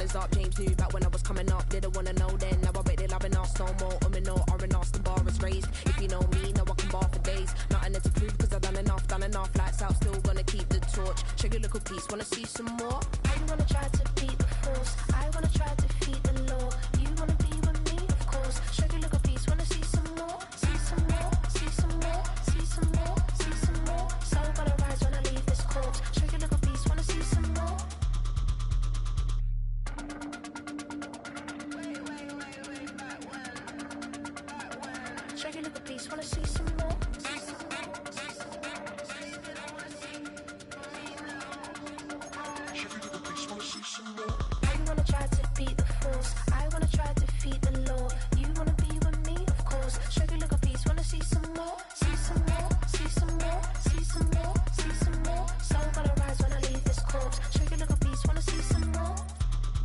runners up. James knew back when I was coming up. Didn't wanna know then. Now I bet they loving us no more. No, R&R's, the bar is raised. If you know me, now I can bar for days. Nothing left to prove cause I've done enough. Lights out, still gonna keep the torch. Check your little piece, wanna see some more? I wanna try to beat the force. I wanna try to defeat the law. You wanna be with me, of course. Check your little piece, wanna see some more? See some more, see some more, see some more, see some more. Soul gonna rise when I leave this corpse. Check your little piece, wanna see some more? Check your little piece, wanna see some more? I wanna try to beat the force. I wanna try to defeat the law. You wanna be with me, of course. Check your little piece, wanna see some more? See some more, see some more, see some more, see some more. Soul gonna rise when I leave this corpse. Check your little piece, wanna see some more?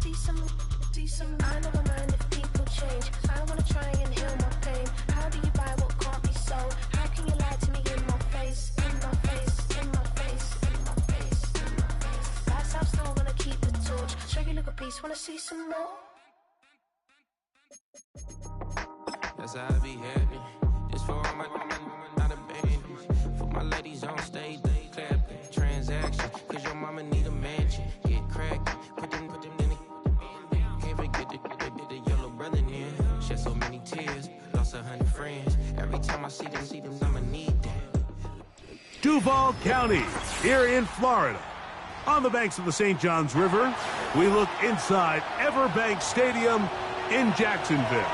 See some, see some. I never mind if people change. I wanna try and heal my pain. How do you buy what can't be sold? How can you lie to me in my face? In my face, in my face, in my face, in my face. That's how I'm still gonna keep the torch. Check your little piece, wanna see some more? That's how I be happy. This for all my not abandoned. For my ladies on stage, they clapping. Transaction, cause your mama need a mansion. Get crackin', put them in the. Can't forget the yellow brother in. Shed so many tears, lost 100 friends. Every time I see them, I'ma need that. Duval County, here in Florida. On the banks of the St. Johns River, we look inside Everbank Stadium in Jacksonville.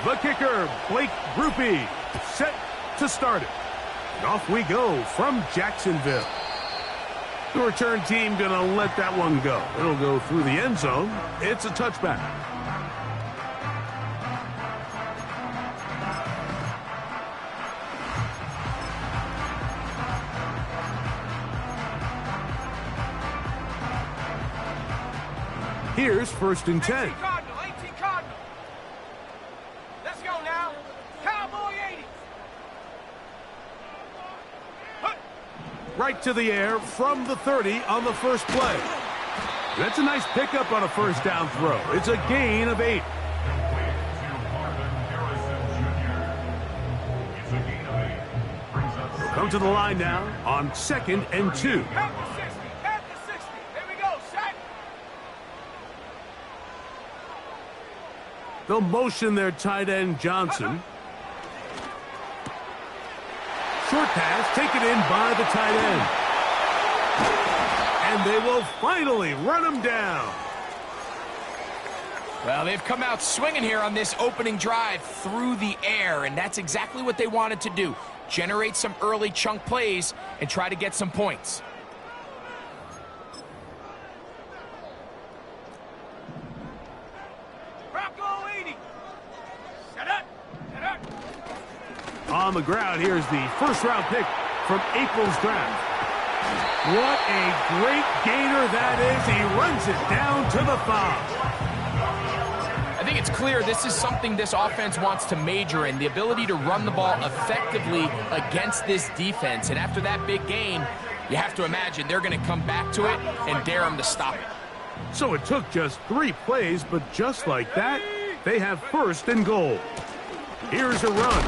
The kicker, Blake Grupe, set to start it. And off we go from Jacksonville. The return team gonna let that one go. It'll go through the end zone. It's a touchback. Here's 1st and 10. 18 Cardinal. Let's go now. Cowboy 80. Right to the air from the 30 on the first play. That's a nice pickup on a first down throw. It's a gain of 8. We'll come to the line now on 2nd and 2. At the 60. At the 60. There we go. Sack. They'll motion their tight end Johnson. Short pass taken in by the tight end. And they will finally run him down. Well, they've come out swinging here on this opening drive through the air, and that's exactly what they wanted to do. Generate some early chunk plays and try to get some points. Bronco 80. Set up. Set up. On the ground, here's the first-round pick from April's draft. What a great gainer that is. He runs it down to the 5. I think it's clear this is something this offense wants to major in, the ability to run the ball effectively against this defense. And after that big gain, you have to imagine they're going to come back to it and dare them to stop it. So it took just 3 plays, but just like that, they have 1st and goal. Here's a run.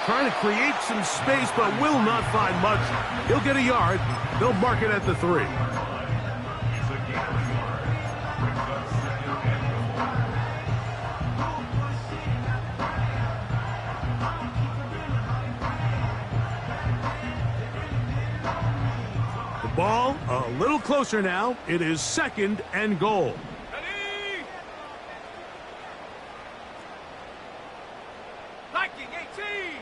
Trying to create some space, but will not find much. He'll get a yard. They'll mark it at the 3. The ball a little closer now. It is 2nd and goal. Ready. Liking 18.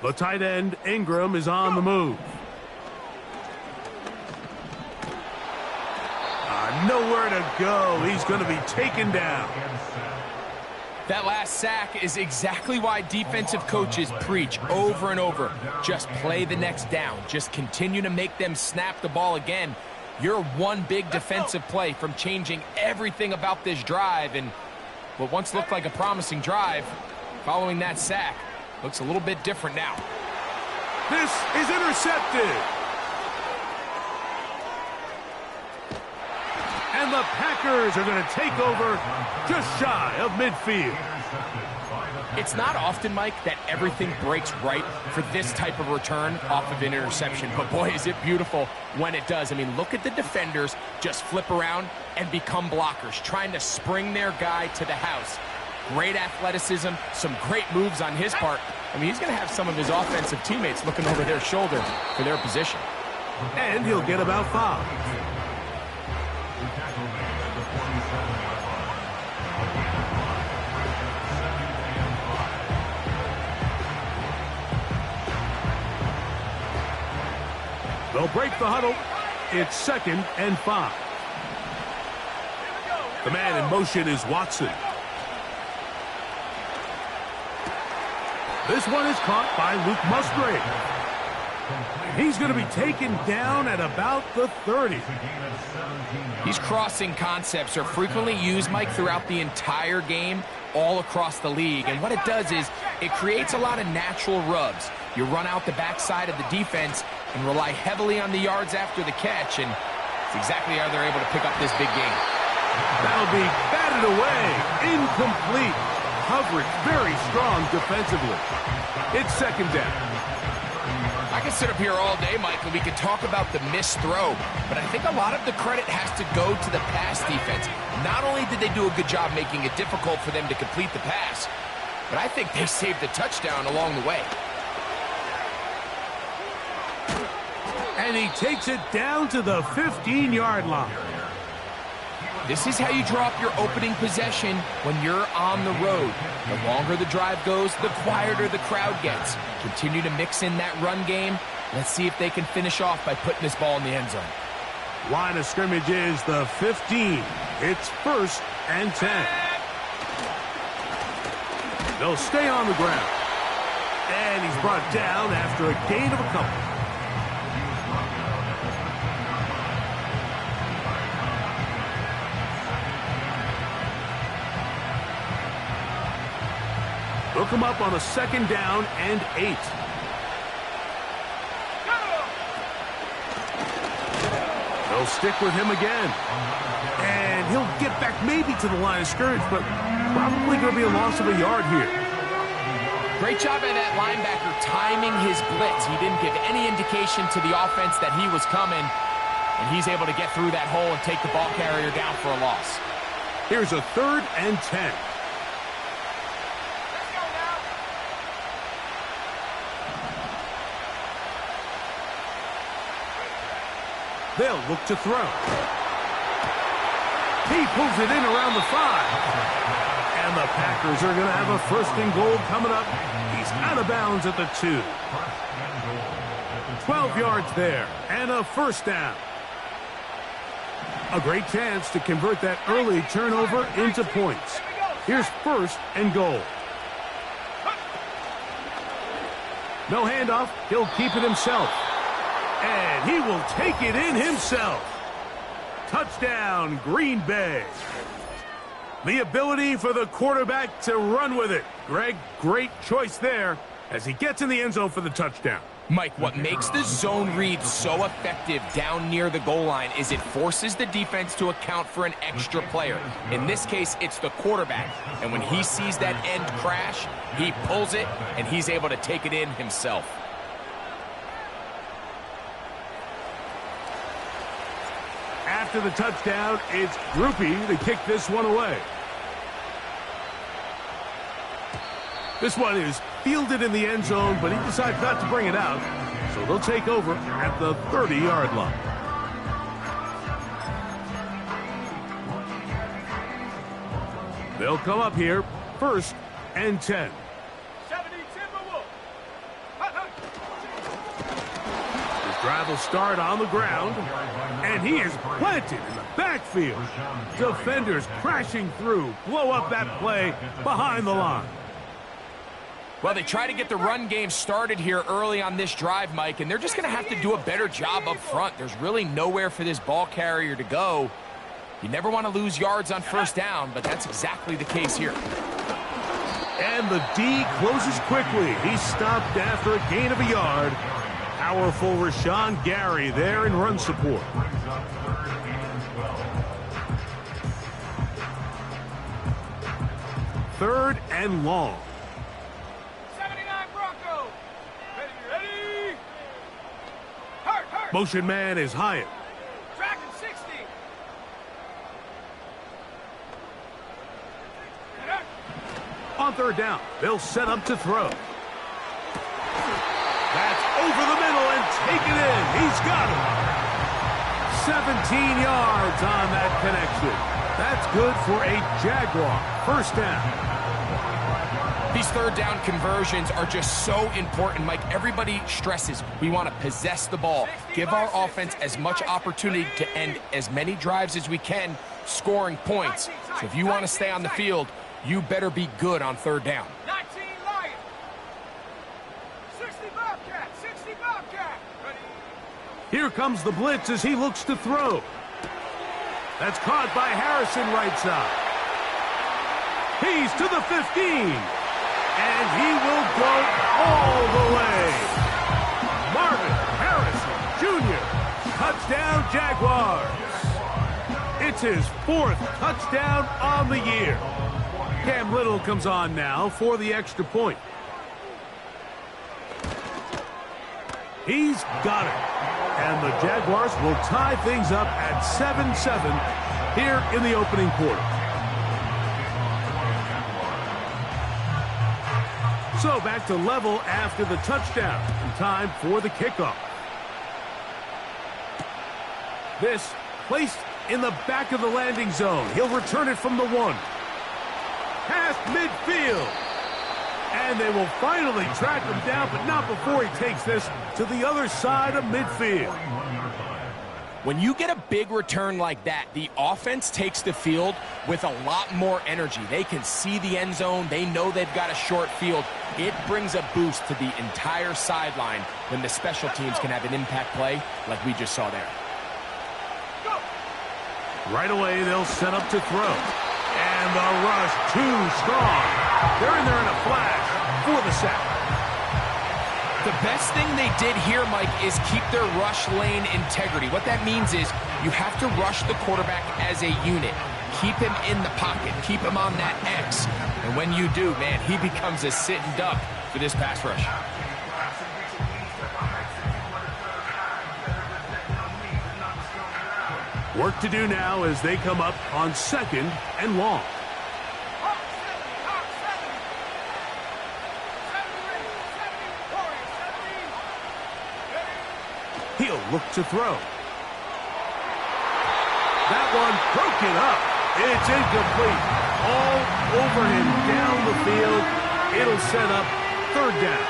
The tight end, Ingram, is on the move. Nowhere to go. He's going to be taken down. That last sack is exactly why defensive coaches preach over and over. Just play the next down. Just continue to make them snap the ball again. You're one big defensive play from changing everything about this drive, and what once looked like a promising drive, following that sack, looks a little bit different now. This is intercepted. And the Packers are going to take over just shy of midfield. It's not often, Mike, that everything breaks right for this type of return off of an interception. But boy, is it beautiful when it does. I mean, look at the defenders just flip around and become blockers, trying to spring their guy to the house. Great athleticism, some great moves on his part. I mean, he's going to have some of his offensive teammates looking over their shoulder for their position. And he'll get about 5. They'll break the huddle. It's 2nd and 5. The man in motion is Watson. This one is caught by Luke Musgrave. He's going to be taken down at about the 30. These crossing concepts are frequently used, Mike, throughout the entire game, all across the league. And what it does is it creates a lot of natural rubs. You run out the backside of the defense and rely heavily on the yards after the catch, and it's exactly how they're able to pick up this big game. That'll be batted away. Incomplete. Coverage very strong defensively. It's 2nd down. I can sit up here all day, Mike, and we can talk about the missed throw, but I think a lot of the credit has to go to the pass defense. Not only did they do a good job making it difficult for them to complete the pass, but I think they saved the touchdown along the way. And he takes it down to the 15-yard line. This is how you draw up your opening possession when you're on the road. The longer the drive goes, the quieter the crowd gets. Continue to mix in that run game. Let's see if they can finish off by putting this ball in the end zone. Line of scrimmage is the 15. It's 1st and 10. They'll stay on the ground. And he's brought down after a gain of a couple. Hook him up on a 2nd down and 8. They'll stick with him again. And he'll get back maybe to the line of scrimmage, but probably going to be a loss of a yard here. Great job by that linebacker timing his blitz. He didn't give any indication to the offense that he was coming, and he's able to get through that hole and take the ball carrier down for a loss. Here's a 3rd and 10. They'll look to throw. He pulls it in around the 5. And the Packers are going to have a 1st and goal coming up. He's out of bounds at the 2. 12 yards there and a 1st down. A great chance to convert that early turnover into points. Here's 1st and goal. No handoff. He'll keep it himself. And he will take it in himself. Touchdown, Green Bay. The ability for the quarterback to run with it. Greg, great choice there as he gets in the end zone for the touchdown. Mike, what makes the zone read so effective down near the goal line is it forces the defense to account for an extra player. In this case, it's the quarterback. And when he sees that end crash, he pulls it, and he's able to take it in himself. After the touchdown, it's Groupie to kick this one away. This one is fielded in the end zone, but he decides not to bring it out. So they'll take over at the 30-yard line. They'll come up here, 1st and 10. 70 Timberwolves. His drive will start on the ground, and he is planted in the backfield. Defenders crashing through, blow up that play behind the line. Well, they try to get the run game started here early on this drive, Mike, and they're just going to have to do a better job up front. There's really nowhere for this ball carrier to go. You never want to lose yards on first down, but that's exactly the case here. And the D closes quickly. He's stopped after a gain of a yard. Powerful Rashawn Gary there in run support. Third and long. 79 Broncos. Ready. Hurt. Motion man is Hyatt. Tracking 60. On third down, they'll set up to throw. That's over the middle and taken in. He's got it. 17 yards on that connection. That's good for a Jaguar. First down. These third down conversions are just so important, Mike. Everybody stresses we want to possess the ball, give our offense as much opportunity to end as many drives as we can, scoring points. So if you want to stay on the field, you better be good on third down. 19 Lions. 60 Bobcat. 60 Bobcat. Ready. Here comes the blitz as he looks to throw. That's caught by Harrison right side. He's to the 15. And he will go all the way. Marvin Harrison Jr. Touchdown Jaguars. It's his 4th touchdown on the year. Cam Little comes on now for the extra point. He's got it. And the Jaguars will tie things up at 7-7 here in the opening quarter. So back to level after the touchdown. And time for the kickoff. This placed in the back of the landing zone. He'll return it from the 1. Past midfield. And they will finally track him down, but not before he takes this to the other side of midfield. When you get a big return like that, the offense takes the field with a lot more energy. They can see the end zone. They know they've got a short field. It brings a boost to the entire sideline when the special teams can have an impact play like we just saw there. Right away, they'll set up to throw. And the rush too strong. They're in there in a flash for the sack. The best thing they did here, Mike, is keep their rush lane integrity. What that means is you have to rush the quarterback as a unit. Keep him in the pocket. Keep him on that X. And when you do, man, he becomes a sitting duck for this pass rush. Work to do now as they come up on 2nd and long. He'll look to throw. That one broken up. It's incomplete. All over him down the field. It'll set up third down.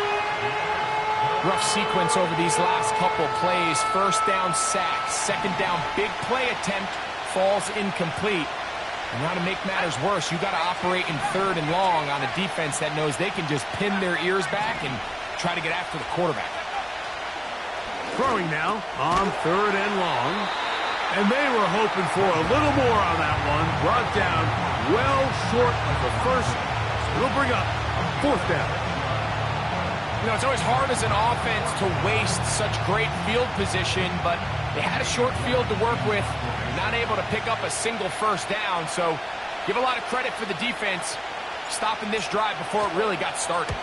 Rough sequence over these last couple plays. First down sack. Second down big play attempt. Falls incomplete. And now to make matters worse, you got to operate in third and long on a defense that knows they can just pin their ears back and try to get after the quarterback. Throwing now on third and long. And they were hoping for a little more on that one. Brought down well short of the first. It'll bring up fourth down. You know, it's always hard as an offense to waste such great field position, but they had a short field to work with, not able to pick up a single first down. So give a lot of credit for the defense stopping this drive before it really got started.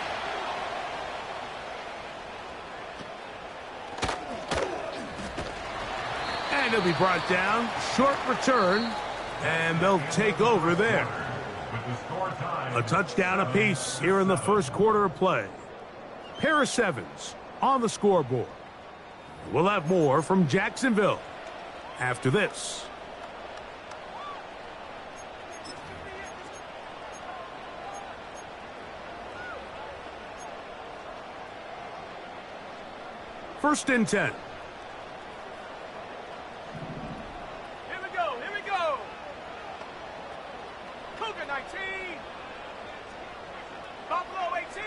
And he'll be brought down. Short return. And they'll take over there. A touchdown apiece here in the first quarter of play. Pair of 7s on the scoreboard. We'll have more from Jacksonville after this. First and 10. Here we go. Cougar 19. Buffalo 18.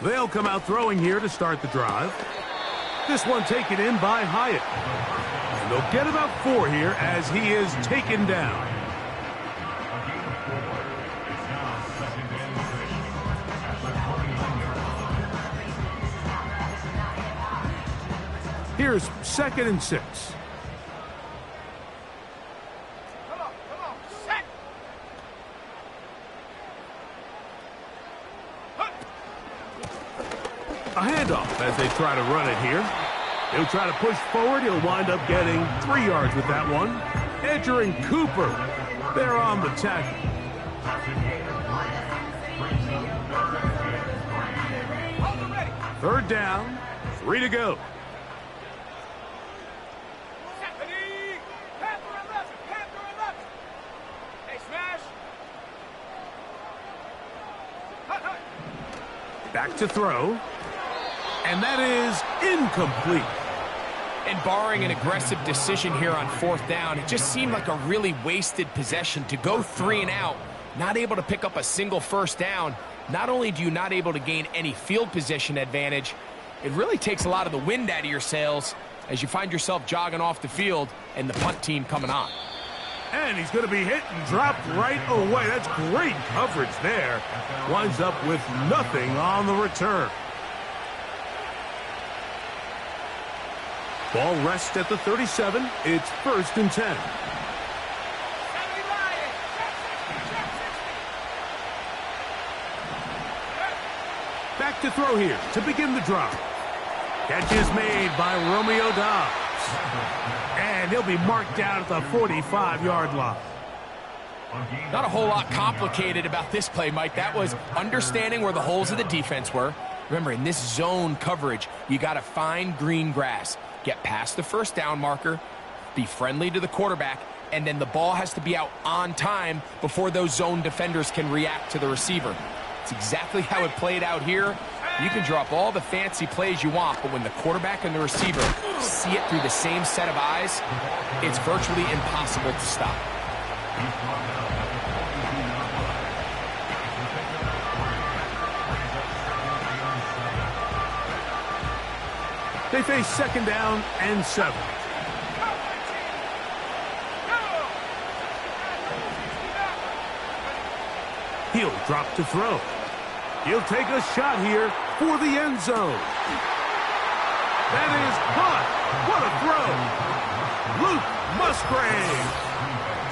They'll come out throwing here to start the drive. This one taken in by Hyatt. And they'll get about 4 here as he is taken down. Here's 2nd and 6. Come on, set. A handoff as they try to run it here. He'll try to push forward. He'll wind up getting 3 yards with that one. Edger and Cooper, they're on the tackle. Third down, 3 to go. Back to throw. And that is incomplete. And barring an aggressive decision here on 4th down, it just seemed like a really wasted possession to go 3 and out, not able to pick up a single 1st down. Not only do you not able to gain any field position advantage, it really takes a lot of the wind out of your sails as you find yourself jogging off the field and the punt team coming on. And he's going to be hit and dropped right away. That's great coverage there. Winds up with nothing on the return. Ball rests at the 37. It's 1st and 10. Back to throw here to begin the drive. Catch is made by Romeo Dobbs. And he'll be marked down at the 45-yard line. Not a whole lot complicated about this play, Mike. That was understanding where the holes of the defense were. Remember, in this zone coverage, you got to find green grass. Get past the 1st down marker, be friendly to the quarterback, and then the ball has to be out on time before those zone defenders can react to the receiver. It's exactly how it played out here. You can drop all the fancy plays you want, but when the quarterback and the receiver see it through the same set of eyes, it's virtually impossible to stop. They face 2nd down and 7. He'll drop to throw. He'll take a shot here for the end zone. That is caught. What a throw. Luke Musgrave.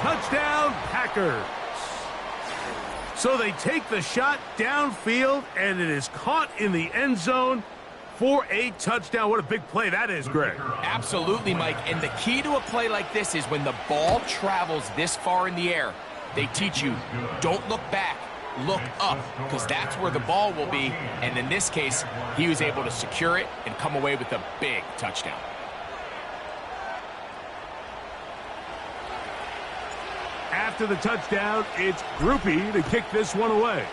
Touchdown, Packers. So they take the shot downfield, and it is caught in the end zone for a touchdown. What a big play that is, Greg. Absolutely, Mike. And the key to a play like this is when the ball travels this far in the air, they teach you, don't look back, look up, because that's where the ball will be. And in this case, he was able to secure it and come away with a big touchdown. After the touchdown, it's Groupie to kick this one away.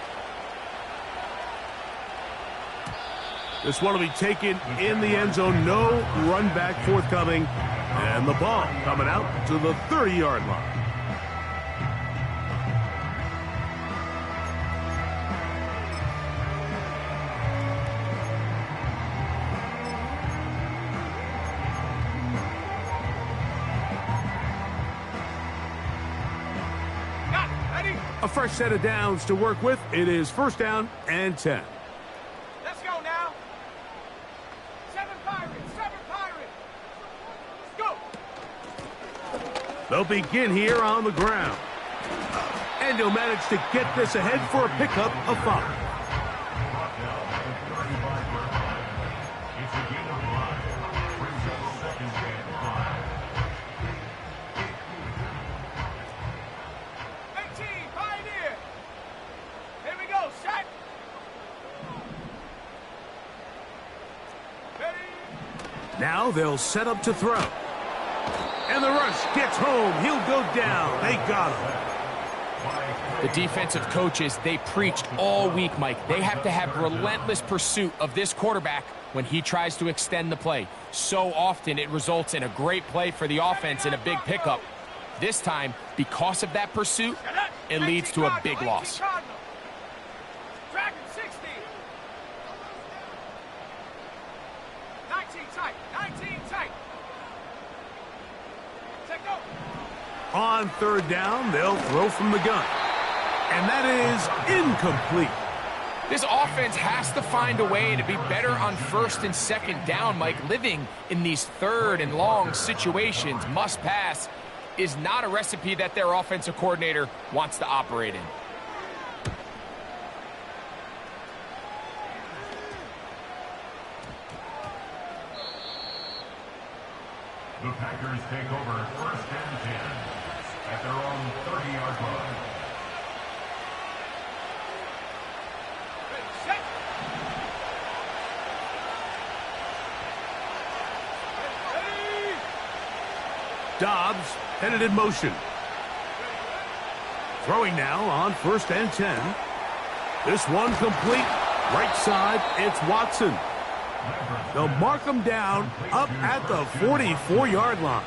This one will be taken in the end zone. No run back forthcoming. And the ball coming out to the 30-yard line. A fresh set of downs to work with. It is 1st down and 10. Let's go now. 7 Pirates. Let's go. They'll begin here on the ground. And he'll manage to get this ahead for a pickup of 5. Now they'll set up to throw. And the rush gets home. He'll go down. They got him. The defensive coaches, they preached all week, Mike. They have to have relentless pursuit of this quarterback when he tries to extend the play. So often it results in a great play for the offense and a big pickup. This time, because of that pursuit, it leads to a big loss. Dragon 60. tight. 19 tight. Set go. On third down, they'll throw from the gun. And that is incomplete. This offense has to find a way to be better on first and second down, Mike. Living in these third and long situations, must pass, is not a recipe that their offensive coordinator wants to operate in. The Packers take over first and 10 at their own 30-yard line. Set. Ready. Dobbs headed in motion. Throwing now on first and 10. This one complete. Right side, it's Watson. They'll mark him down up at the 44-yard line.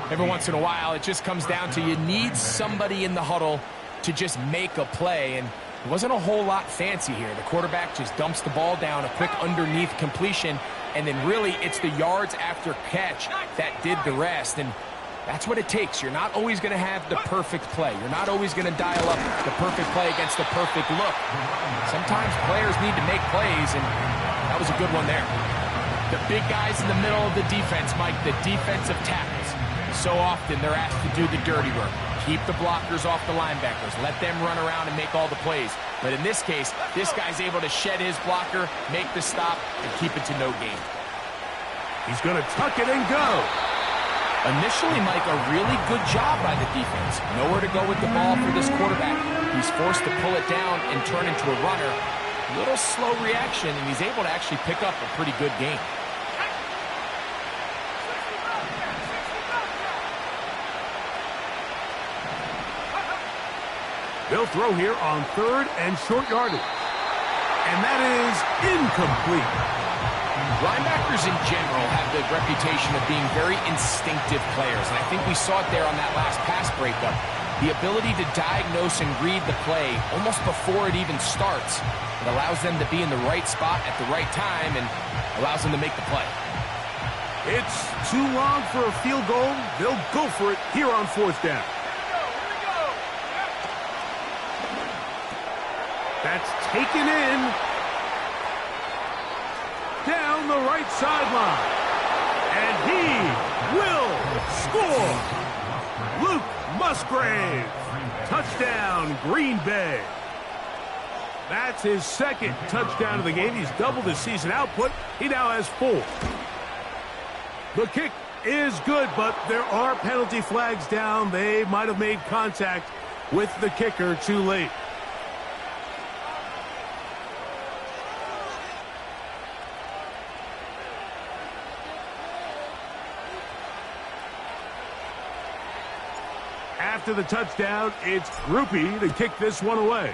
Every once in a while, it just comes down to you need somebody in the huddle to just make a play, and it wasn't a whole lot fancy here. The quarterback just dumps the ball down, a quick underneath completion, and then really it's the yards after catch that did the rest, and that's what it takes. You're not always going to have the perfect play. You're not always going to dial up the perfect play against the perfect look. Sometimes players need to make plays, and that was a good one there. The big guys in the middle of the defense, Mike, the defensive tackles. So often they're asked to do the dirty work. Keep the blockers off the linebackers. Let them run around and make all the plays. But in this case, this guy's able to shed his blocker, make the stop, and keep it to no gain. He's going to tuck it and go. Initially, Mike, a really good job by the defense. Nowhere to go with the ball for this quarterback. He's forced to pull it down and turn into a runner. A little slow reaction, and he's able to actually pick up a pretty good game. They'll throw here on third and short yardage. And that is incomplete. Linebackers in general have the reputation of being very instinctive players, and I think we saw it there on that last pass breakup. The ability to diagnose and read the play almost before it even starts. It allows them to be in the right spot at the right time and allows them to make the play. It's too long for a field goal. They'll go for it here on fourth down. That's taken in. Down the right sideline. And he will score. Luke Musgrave. Touchdown, Green Bay. That's his second touchdown of the game. He's doubled his season output. He now has 4. The kick is good, but there are penalty flags down. They might have made contact with the kicker too late. After the touchdown, it's Groupie to kick this one away.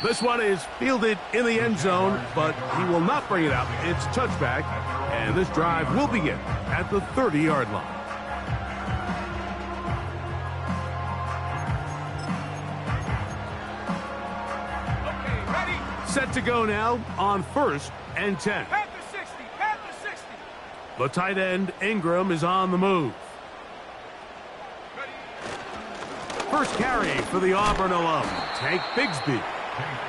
This one is fielded in the end zone, but he will not bring it up. It's touchback, and this drive will begin at the 30-yard line. Okay, ready. Set to go now on first and 10. Panther 60. Panther 60. The tight end, Ingram, is on the move. First carry for the Auburn alum, Tank Bigsby.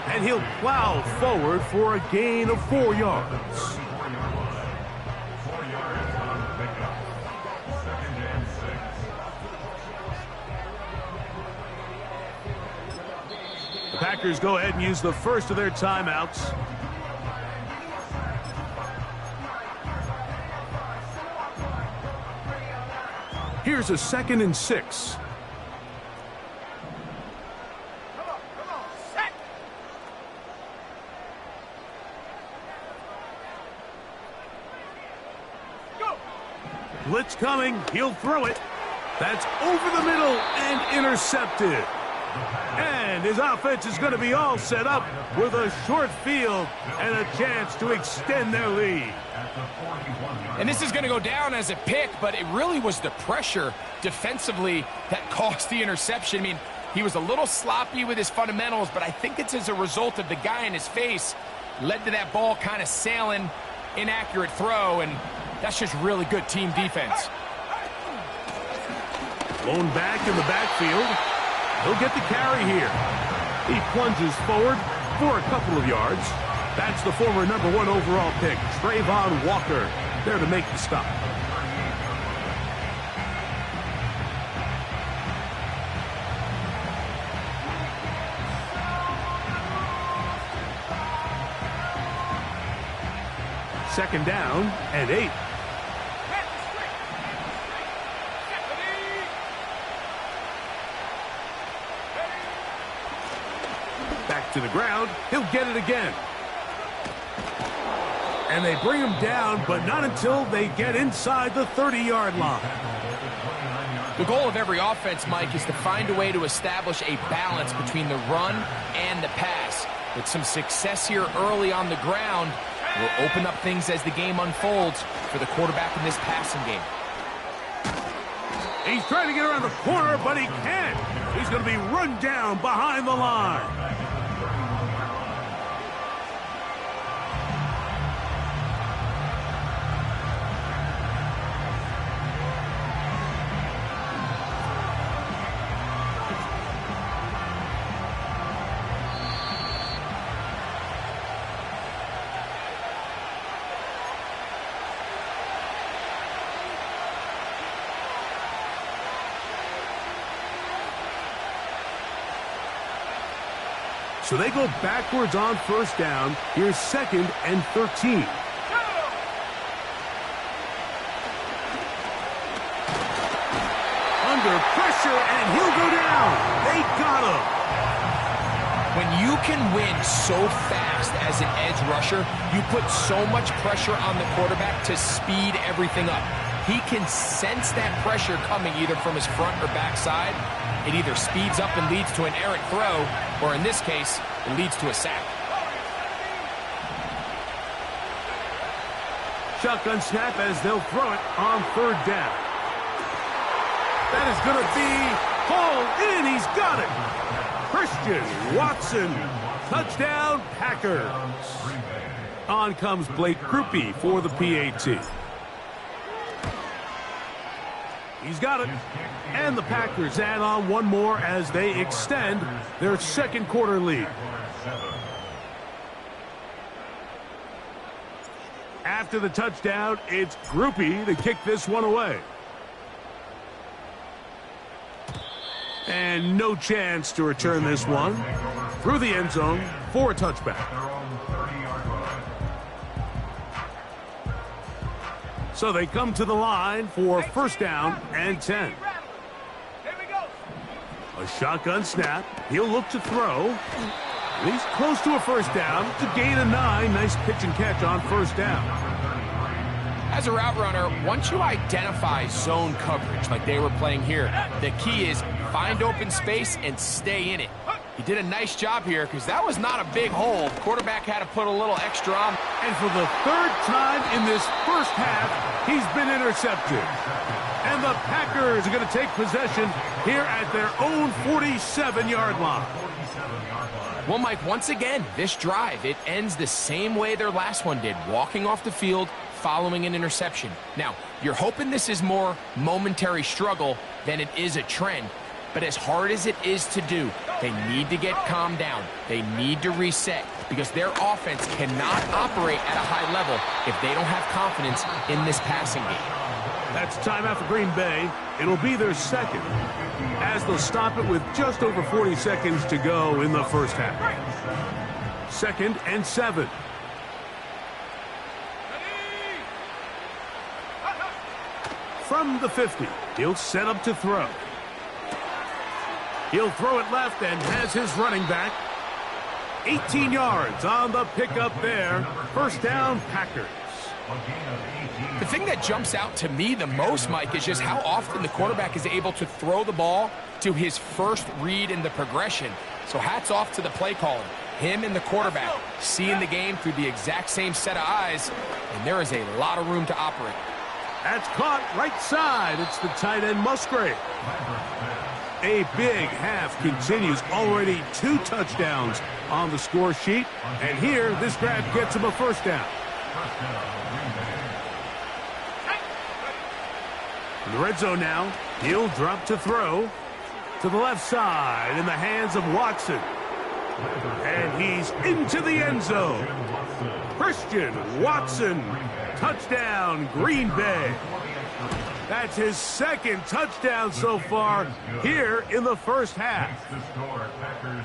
And he'll plow forward for a gain of 4 yards. The Packers go ahead and use the first of their timeouts. Here's a 2nd and 6. Blitz coming. He'll throw it. That's over the middle and intercepted. And his offense is going to be all set up with a short field and a chance to extend their lead. And this is going to go down as a pick, but it really was the pressure defensively that caused the interception. I mean, he was a little sloppy with his fundamentals, but I think it's as a result of the guy in his face led to that ball kind of sailing, inaccurate throw, and that's just really good team defense. Blown back in the backfield. He'll get the carry here. He plunges forward for a couple of yards. That's the former #1 overall pick, Trayvon Walker, there to make the stop. Second down and 8. Back to the ground. He'll get it again. And they bring him down, but not until they get inside the 30-yard line. The goal of every offense, Mike, is to find a way to establish a balance between the run and the pass. With some success here early on the ground, will open up things as the game unfolds for the quarterback in this passing game. He's trying to get around the corner, but he can't. He's going to be run down behind the line. So they go backwards on first down. Here's 2nd and 13. Under pressure, and he'll go down. They got him. When you can win so fast as an edge rusher, you put so much pressure on the quarterback to speed everything up. He can sense that pressure coming either from his front or back side. It either speeds up and leads to an errant throw, or in this case, it leads to a sack. Shotgun snap as they'll throw it on 3rd down. That is going to be hauled in. He's got it. Christian Watson. Touchdown, Packers. On comes Blake Grupe for the PAT. He's got it. And the Packers add on one more as they extend their 2nd quarter lead. After the touchdown, it's Grupe to kick this one away. And no chance to return this one through the end zone for a touchback. So they come to the line for 1st down and 10. A shotgun snap. He'll look to throw. He's close to a 1st down to gain a 9. Nice pitch and catch on 1st down. As a route runner, once you identify zone coverage like they were playing here, the key is find open space and stay in it. He did a nice job here because that was not a big hole. The quarterback had to put a little extra on. And for the 3rd time in this first half, he's been intercepted. And the Packers are going to take possession here at their own 47-yard line. Well, Mike, once again, this drive, it ends the same way their last one did, walking off the field, following an interception. Now, you're hoping this is more momentary struggle than it is a trend. But as hard as it is to do, they need to get calmed down. They need to reset because their offense cannot operate at a high level if they don't have confidence in this passing game. That's timeout for Green Bay. It'll be their 2nd as they'll stop it with just over 40 seconds to go in the first half. 2nd and 7. From the 50, he'll set up to throw. He'll throw it left and has his running back. 18 yards on the pickup there. 1st down, Packers. The thing that jumps out to me the most, Mike, is just how often the quarterback is able to throw the ball to his first read in the progression. So hats off to the play caller. Him and the quarterback seeing the game through the exact same set of eyes, and there is a lot of room to operate. That's caught right side. It's the tight end, Musgrave. a big half continues. Already 2 touchdowns on the score sheet. And here, this grab gets him a first down. In the red zone now, he'll drop to throw. To the left side in the hands of Watson. And he's into the end zone. Christian Watson, touchdown, Green Bay. That's his 2nd touchdown so far here in the first half.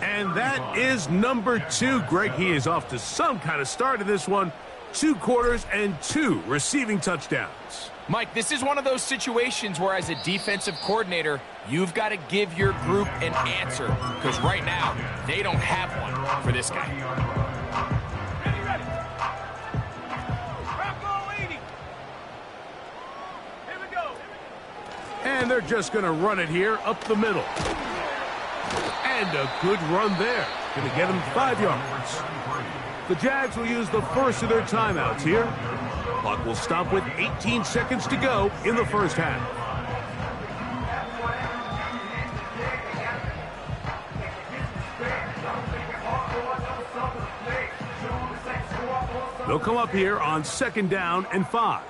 And that is number 2. Greg, he is off to some kind of start in this one. 2 quarters and 2 receiving touchdowns. Mike, this is one of those situations where as a defensive coordinator, you've got to give your group an answer. Because right now, they don't have one for this guy. Ready. Bravo 80. Here we go. And they're just going to run it here up the middle. And a good run there. Going to get him 5 yards. The Jags will use the first of their timeouts here. Clock will stop with 18 seconds to go in the first half. They'll come up here on 2nd down and 5.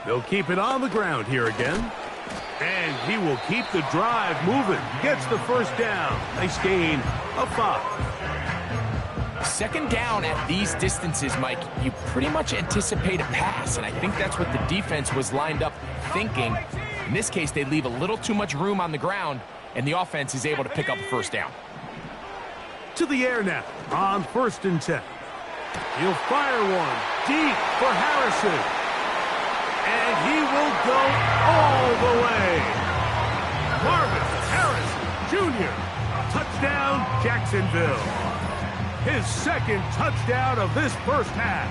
They'll keep it on the ground here again. And he will keep the drive moving. Gets the first down. Nice gain of 5. 2nd down at these distances, Mike, you pretty much anticipate a pass, and I think that's what the defense was lined up thinking. In this case, they leave a little too much room on the ground, and the offense is able to pick up a first down. To the air now on 1st and 10. He'll fire one deep for Harrison. And he will go all the way. Marvin Harrison Jr. Touchdown, Jacksonville. His 2nd touchdown of this first half.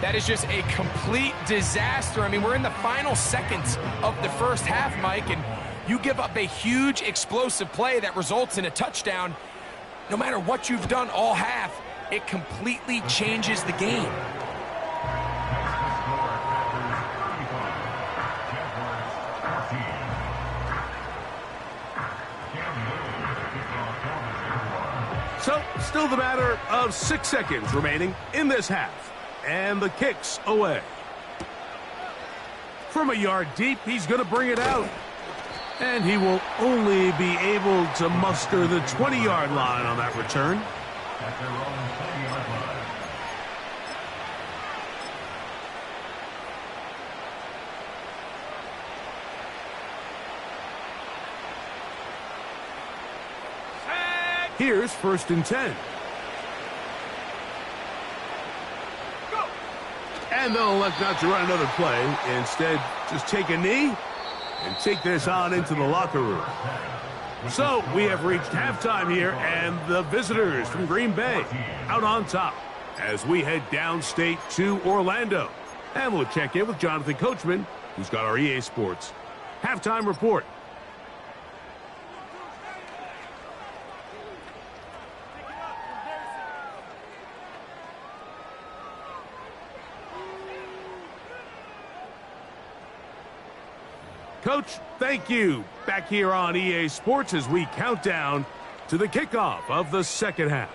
That is just a complete disaster. I mean, we're in the final seconds of the first half, Mike, and you give up a huge explosive play that results in a touchdown. No matter what you've done all half, it completely changes the game. So, still the matter of 6 seconds remaining in this half. And the kick's away. From a yard deep, he's going to bring it out. And he will only be able to muster the 20-yard line on that return. At their own 20-yard line. Here's 1st and 10. Go. And they'll elect not to run another play. Instead, just take a knee and take this on into the locker room. So, we have reached halftime here, and the visitors from Green Bay out on top as we head downstate to Orlando. And we'll check in with Jonathan Coachman, who's got our EA Sports halftime report. Coach, thank you. Back here on EA Sports as we count down to the kickoff of the second half.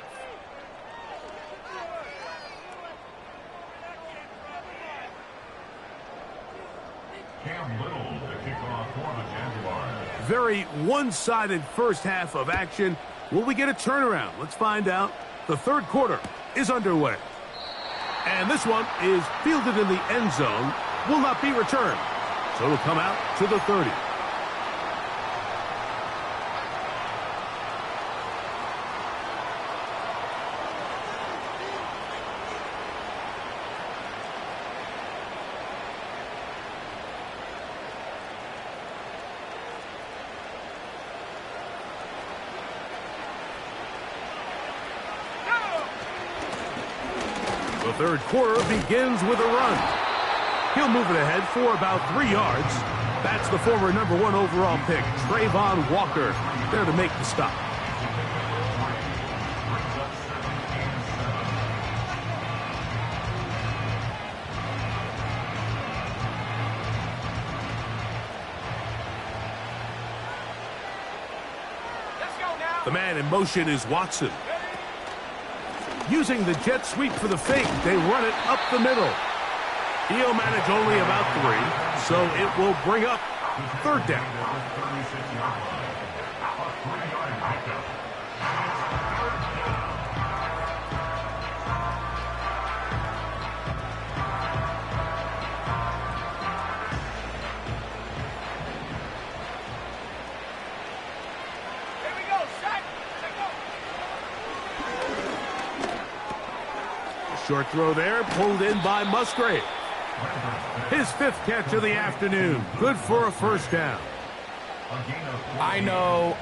Cam Little to kick off for the Jaguars. Very one-sided first half of action. Will we get a turnaround? Let's find out. The third quarter is underway. And this one is fielded in the end zone. Will not be returned. So it'll come out to the 30. The third quarter begins with a run. He'll move it ahead for about 3 yards. That's the former number 1 overall pick, Trayvon Walker, there to make the stop. The man in motion is Watson. Using the jet sweep for the fake, they run it up the middle. He'll manage only about 3, so it will bring up 3rd down. Short throw there, pulled in by Musgrave. His 5th catch of the afternoon. Good for a 1st down. I know,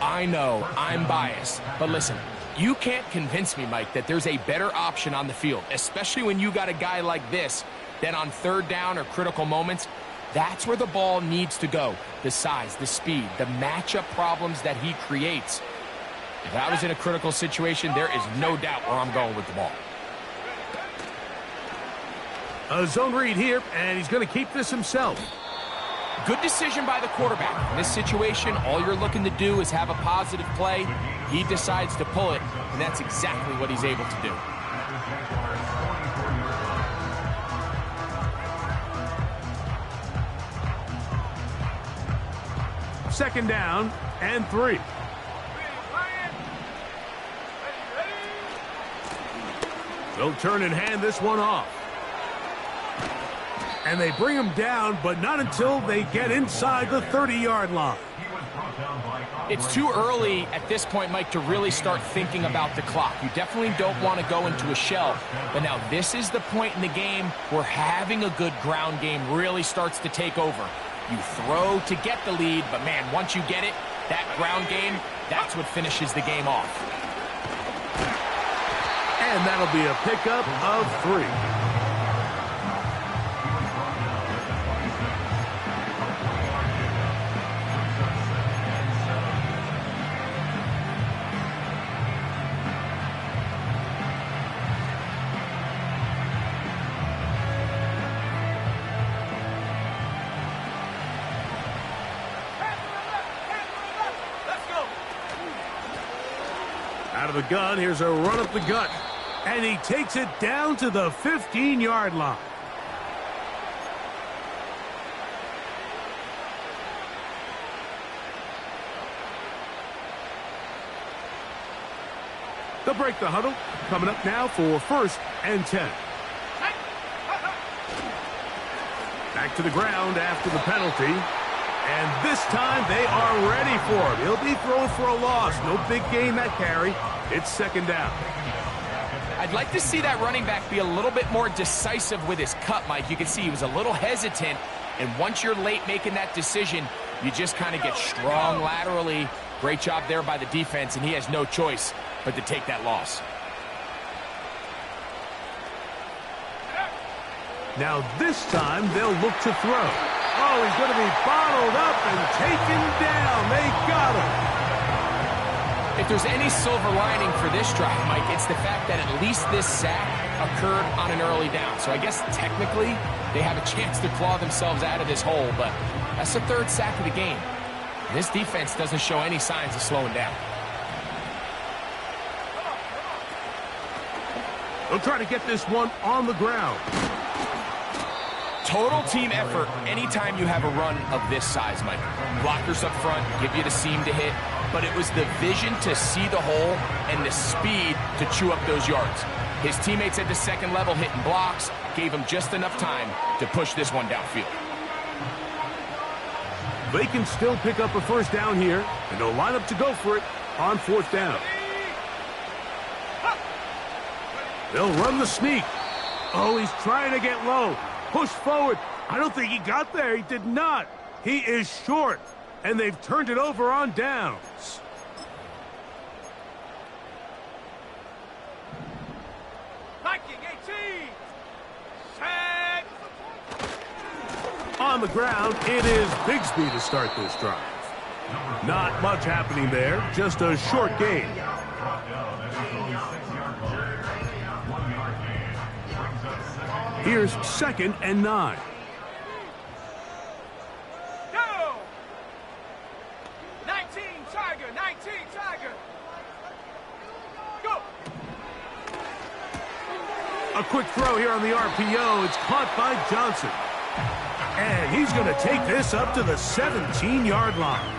I'm biased. But listen, you can't convince me, Mike, that there's a better option on the field, especially when you got a guy like this, that on 3rd down or critical moments, that's where the ball needs to go. The size, the speed, the matchup problems that he creates. If I was in a critical situation, there is no doubt where I'm going with the ball. A zone read here, and he's going to keep this himself. Good decision by the quarterback. In this situation, all you're looking to do is have a positive play. He decides to pull it, and that's exactly what he's able to do. Second down and 3. They'll turn and hand this one off. And they bring him down, but not until they get inside the 30-yard line. It's too early at this point, Mike, to really start thinking about the clock. You definitely don't want to go into a shell. But now this is the point in the game where having a good ground game really starts to take over. You throw to get the lead, but man, once you get it, that ground game, that's what finishes the game off. And that'll be a pickup of 3. Out of the gun, here's a run up the gut. And he takes it down to the 15-yard line. They'll break the huddle. Coming up now for 1st and 10. Back to the ground after the penalty. And this time they are ready for him. He'll be thrown for a loss. No big gain that carry. It's 2nd down. I'd like to see that running back be a little bit more decisive with his cut, Mike. You can see he was a little hesitant. And once you're late making that decision, you just kind of get strong laterally. Great job there by the defense, and he has no choice but to take that loss. Now this time they'll look to throw. Oh, he's going to be bottled up and taken down. They got him. If there's any silver lining for this drive, Mike, it's the fact that at least this sack occurred on an early down. So I guess technically they have a chance to claw themselves out of this hole, but that's the 3rd sack of the game. This defense doesn't show any signs of slowing down. They'll try to get this one on the ground. Total team effort anytime you have a run of this size, Mike. Blockers up front, give you the seam to hit, but it was the vision to see the hole and the speed to chew up those yards. His teammates at the 2nd level hitting blocks gave him just enough time to push this one downfield. They can still pick up a 1st down here, and they'll line up to go for it on 4th down. They'll run the sneak. Oh, he's trying to get low. Push forward. I don't think he got there. He did not. He is short, and they've turned it over on downs. Viking 18. Tag. On the ground, it is Bigsby to start this drive. Not much happening there, just a short gain. Here's 2nd and 9. Go. 19 Tiger. 19 Tiger. A quick throw here on the RPO. It's caught by Johnson. And he's going to take this up to the 17-yard line.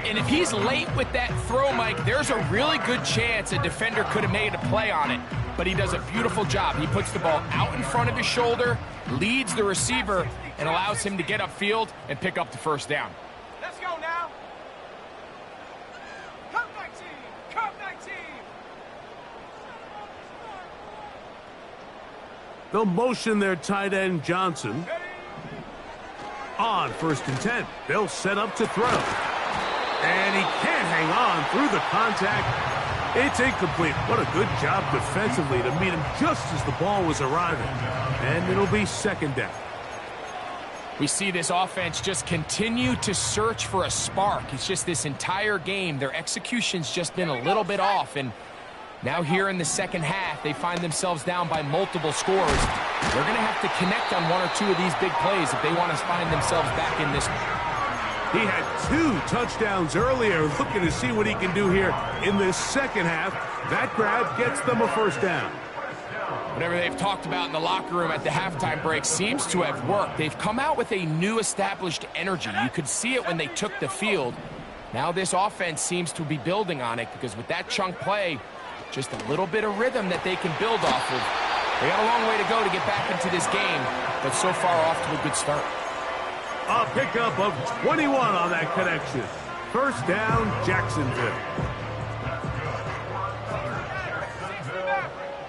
And if he's late with that throw, Mike, there's a really good chance a defender could have made a play on it. But he does a beautiful job. He puts the ball out in front of his shoulder, leads the receiver, and allows him to get upfield and pick up the first down. Let's go now. Come 19. Come 19. They'll motion their tight end Johnson. On 1st and 10, they'll set up to throw. And he can't hang on through the contact. It's incomplete. What a good job defensively to meet him just as the ball was arriving. And it'll be 2nd down. We see this offense just continue to search for a spark. It's just this entire game, their execution's just been a little bit off. And now here in the second half, they find themselves down by multiple scores. They're going to have to connect on 1 or 2 of these big plays if they want to find themselves back in this. He had 2 touchdowns earlier, looking to see what he can do here in this second half. That grab gets them a 1st down. Whatever they've talked about in the locker room at the halftime break seems to have worked. They've come out with a new established energy. You could see it when they took the field. Now this offense seems to be building on it because with that chunk play, just a little bit of rhythm that they can build off of. They got a long way to go to get back into this game, but so far off to a good start. A pickup of 21 on that connection. 1st down, Jacksonville.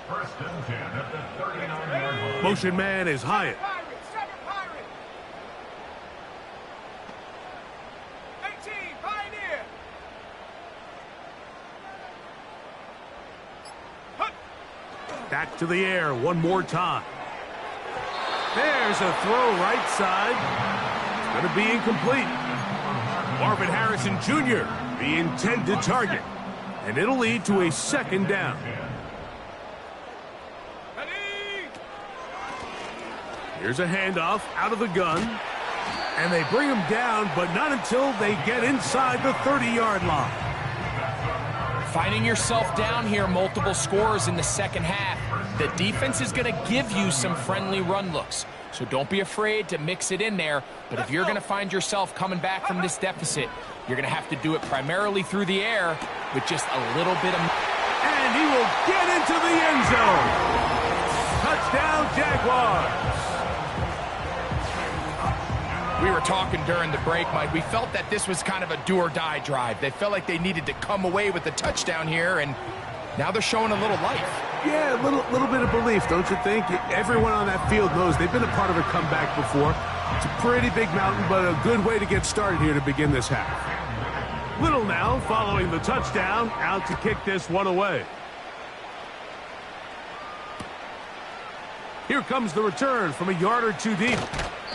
1st and 10 at the 39-yard line. Motion man is Hyatt. 18, Pioneer. Back to the air one more time. There's a throw right side. It's going to be incomplete. Marvin Harrison Jr., the intended target. And it'll lead to a 2nd down. Here's a handoff out of the gun. And they bring him down, but not until they get inside the 30-yard line. Finding yourself down here, multiple scores in the second half. The defense is going to give you some friendly run looks. So don't be afraid to mix it in there. But if you're going to find yourself coming back from this deficit, you're going to have to do it primarily through the air with just a little bit of... And he will get into the end zone. Touchdown, Jaguars. We were talking during the break, Mike. We felt that this was kind of a do-or-die drive. They felt like they needed to come away with the touchdown here, and now they're showing a little life. Yeah, a little bit of belief, don't you think? Everyone on that field knows they've been a part of a comeback before. It's a pretty big mountain, but a good way to get started here to begin this half. Little now, following the touchdown, out to kick this one away. Here comes the return from a yard or 2 deep.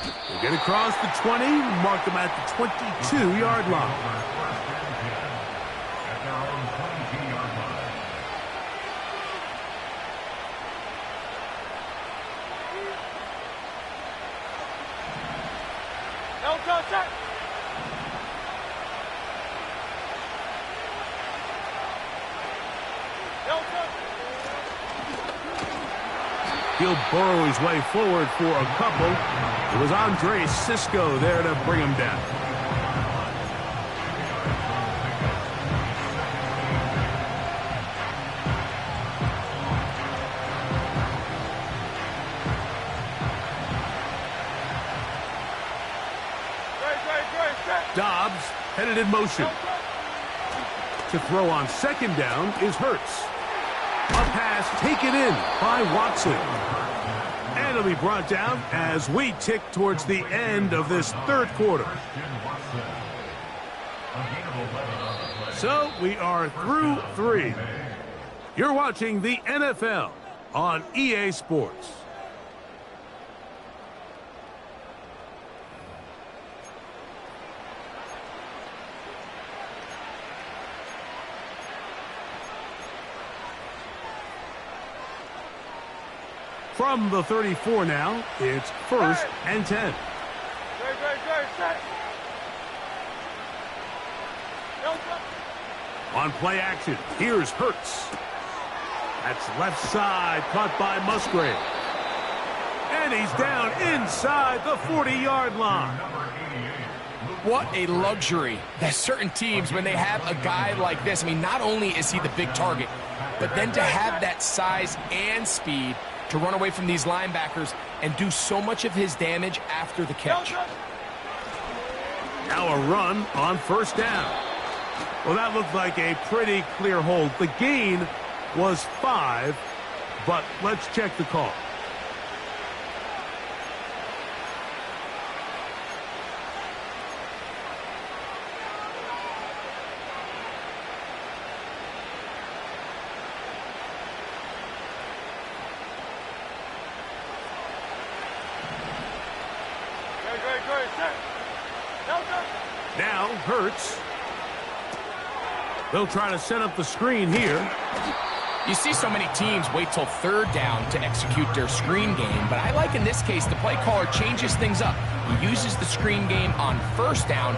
They get across the 20, mark them at the 22-yard line. He'll burrow his way forward for a couple. It was Andre Cisco there to bring him down. Dobbs headed in motion. To throw on 2nd down is Hurts. A pass taken in by Watson. And it'll be brought down as we tick towards the end of this 3rd quarter. So we are through 3. You're watching the NFL on EA Sports. From the 34 now, it's 1st and 10. On play action, here's Hurts. That's left side, caught by Musgrave. And he's down inside the 40-yard line. What a luxury that certain teams, when they have a guy like this, I mean, not only is he the big target, but then to have that size and speed to run away from these linebackers and do so much of his damage after the catch. Now a run on first down. Well, that looked like a pretty clear hold. The gain was 5, but let's check the call. Now Hurts. They'll try to set up the screen here. You see so many teams wait till third down to execute their screen game, but I like in this case the play caller changes things up. He uses the screen game on first down,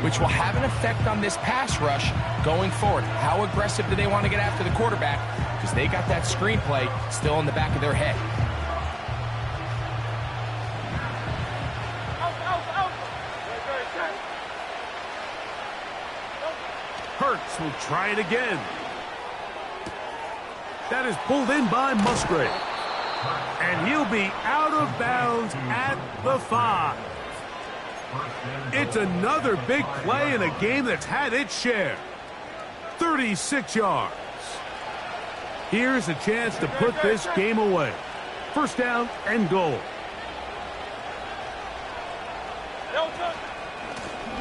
which will have an effect on this pass rush going forward. How aggressive do they want to get after the quarterback? Because they got that screen play still in the back of their head. Hurts will try it again. That is pulled in by Musgrave. And he'll be out of bounds at the 5. It's another big play in a game that's had its share. 36 yards. Here's a chance to put this game away. First down and goal.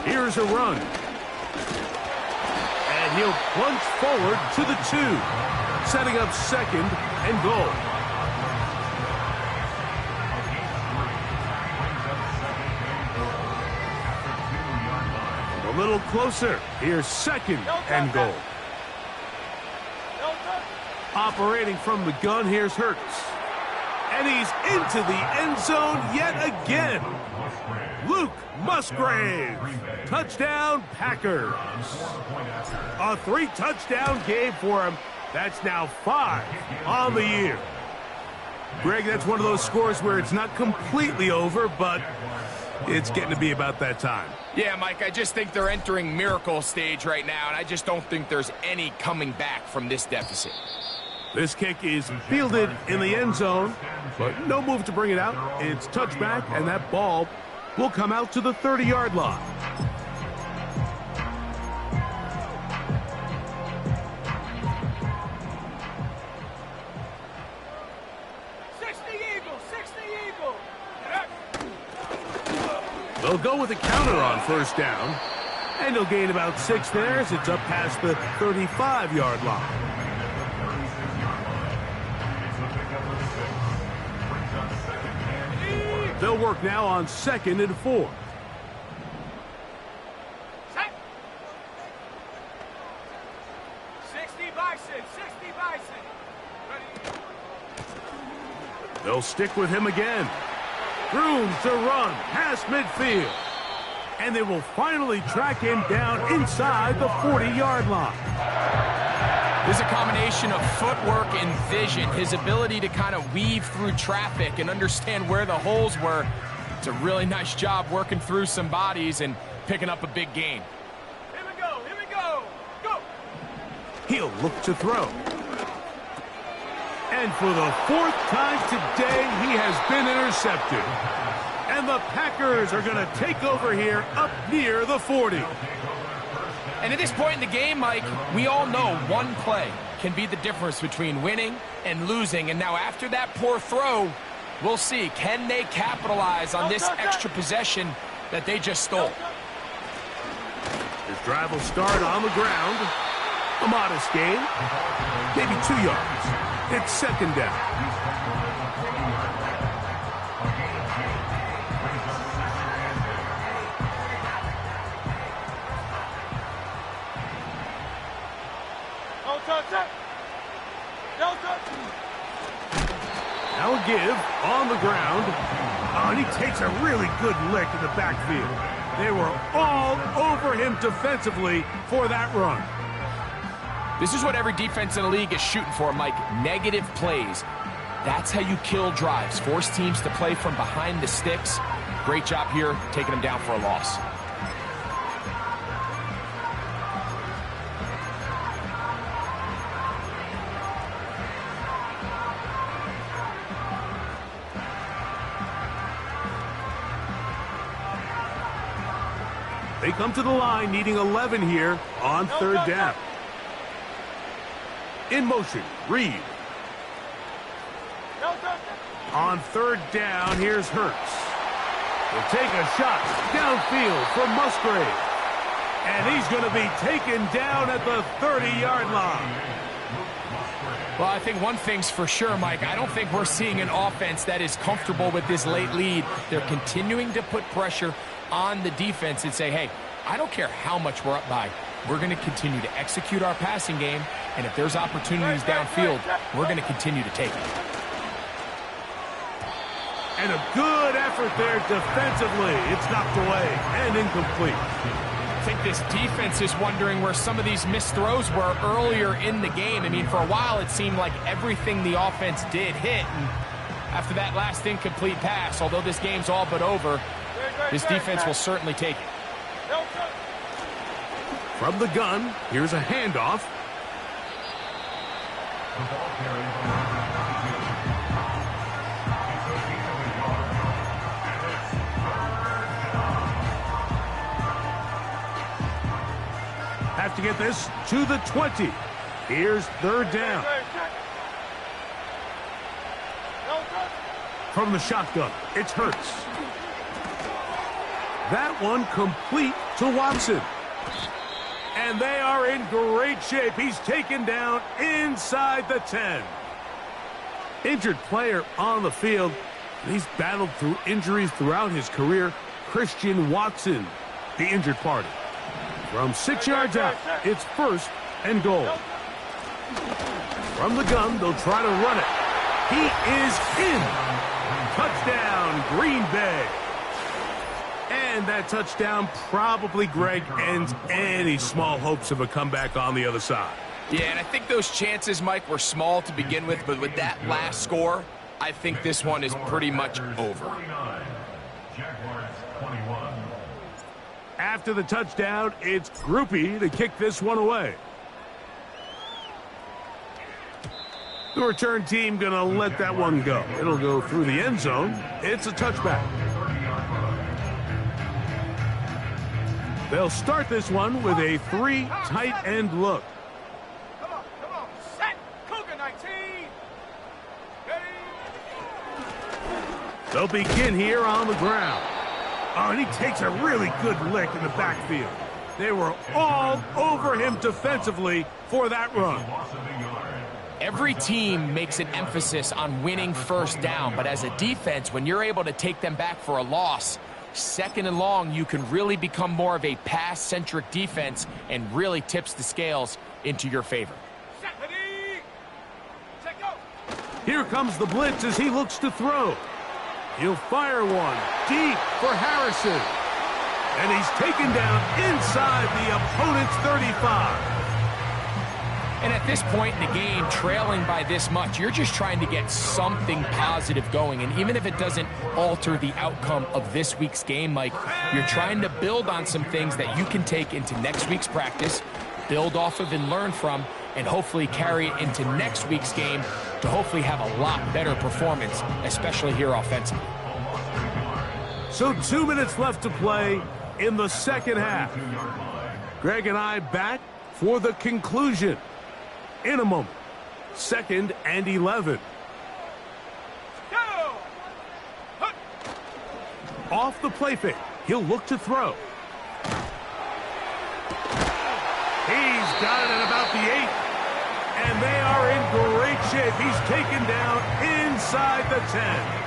Here's a run. And he'll plunge forward to the 2, setting up second and goal. A little closer. Here's second and goal. Operating from the gun, here's Hurts. And he's into the end zone yet again. Luke Musgrave. Touchdown, Packers. A 3-touchdown game for him. That's now 5 on the year. Greg, that's one of those scores where it's not completely over, but it's getting to be about that time. Yeah, Mike, I just think they're entering miracle stage right now, and I just don't think there's any coming back from this deficit. This kick is fielded in the end zone, but no move to bring it out. It's touchback, and that ball will come out to the 30-yard line. They'll go with a counter on first down, and he'll gain about 6 there as it's up past the 35-yard line. They'll work now on 2nd and 4. Set. 60 Bison, 60 Bison. Ready. They'll stick with him again. Room to run past midfield. And they will finally track him down inside the 40-yard line. There's a combination of footwork and vision, his ability to kind of weave through traffic and understand where the holes were. It's a really nice job working through some bodies and picking up a big gain. Here we go, here we go. Go. He'll look to throw. And for the 4th time today, he has been intercepted. And the Packers are going to take over here up near the 40. And at this point in the game, Mike, we all know one play can be the difference between winning and losing. And now after that poor throw, we'll see, can they capitalize on this extra possession that they just stole? His drive will start on the ground. A modest gain, maybe 2 yards. It's 2nd down. Now a give on the ground. Oh, and he takes a really good lick in the backfield. They were all over him defensively for that run. This is what every defense in the league is shooting for, Mike. Negative plays. That's how you kill drives. Force teams to play from behind the sticks. Great job here, taking them down for a loss. They come to the line needing 11 here on third down. In motion, Reed. On third down, here's Hurts. He'll take a shot downfield for Musgrave. And he's going to be taken down at the 30-yard line. Well, I think one thing's for sure, Mike. I don't think we're seeing an offense that is comfortable with this late lead. They're continuing to put pressure on the defense and say, hey, I don't care how much we're up by. We're going to continue to execute our passing game, and if there's opportunities downfield, we're going to continue to take them. And a good effort there defensively. It's knocked away and incomplete. I think this defense is wondering where some of these missed throws were earlier in the game. I mean, for a while, it seemed like everything the offense did hit, and after that last incomplete pass, although this game's all but over, this defense will certainly take it. From the gun, here's a handoff. Have to get this to the 20. Here's third down. From the shotgun, it's Hurts. That one complete to Watson. And they are in great shape. He's taken down inside the 10. Injured player on the field. He's battled through injuries throughout his career. Christian Watson, the injured party. From 6 yards out, it's first and goal. From the gun, they'll try to run it. He is in. Touchdown, Green Bay. And that touchdown probably, Greg, ends any small hopes of a comeback on the other side. Yeah, and I think those chances, Mike, were small to begin with, but with that last score, I think this one is pretty much over. Jaguars 21. After the touchdown, it's Groupie to kick this one away. The return team going to let that one go. It'll go through the end zone. It's a touchback. They'll start this one with a 3 tight end look. Come on, set, Cougar 19. Ready. They'll begin here on the ground. Oh, and he takes a really good lick in the backfield. They were all over him defensively for that run. Every team makes an emphasis on winning first down, but as a defense, when you're able to take them back for a loss, second and long, you can really become more of a pass-centric defense and really tips the scales into your favor. Here comes the blitz as he looks to throw. He'll fire one deep for Harrison. And he's taken down inside the opponent's 35. And at this point in the game, trailing by this much, you're just trying to get something positive going. And even if it doesn't alter the outcome of this week's game, Mike, you're trying to build on some things that you can take into next week's practice, build off of and learn from, and hopefully carry it into next week's game to hopefully have a lot better performance, especially here offensively. So 2 minutes left to play in the second half. Greg and I back for the conclusion in a moment. 2nd and 11. Off the play fake. He'll look to throw. He's got it at about the 8. And they are in great shape. He's taken down inside the 10.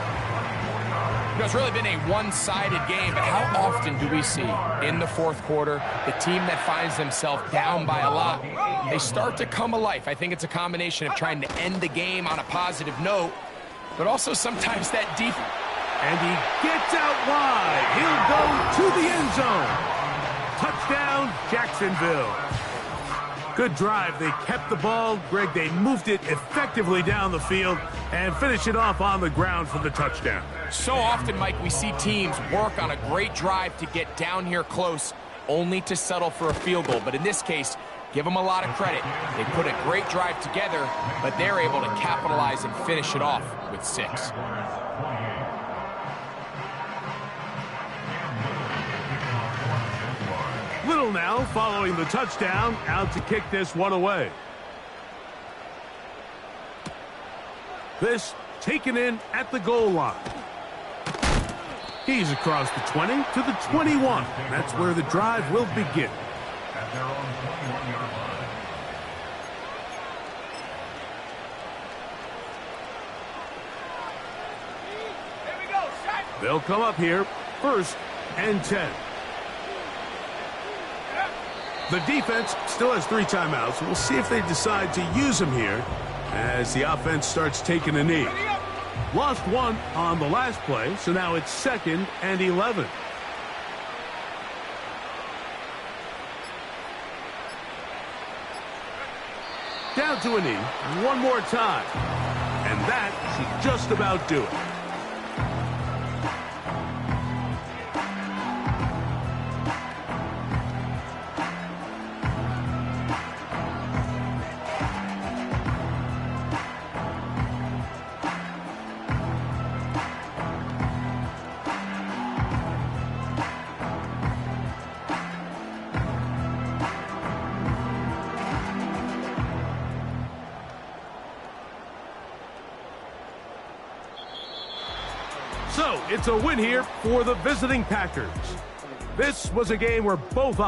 You know, it's really been a one-sided game, but how often do we see in the fourth quarter the team that finds themselves down by a lot, they start to come alive? I think it's a combination of trying to end the game on a positive note, but also sometimes that defense. And he gets out wide. He'll go to the end zone. Touchdown, Jacksonville. Good drive. They kept the ball. Greg, they moved it effectively down the field and finished it off on the ground for the touchdown. So often, Mike, we see teams work on a great drive to get down here close, only to settle for a field goal. But in this case, give them a lot of credit. They put a great drive together, but they're able to capitalize and finish it off with 6. Little now following the touchdown, out to kick this one away. This taken in at the goal line. He's across the 20 to the 21. That's where the drive will begin. At their own 21-yard line. Here we go, set. They'll come up here, 1st and 10. The defense still has 3 timeouts. We'll see if they decide to use them here as the offense starts taking a knee. Lost 1 on the last play, so now it's 2nd and 11. Down to a knee, one more time. And that should just about do it. So, it's a win here for the visiting Packers. This was a game where both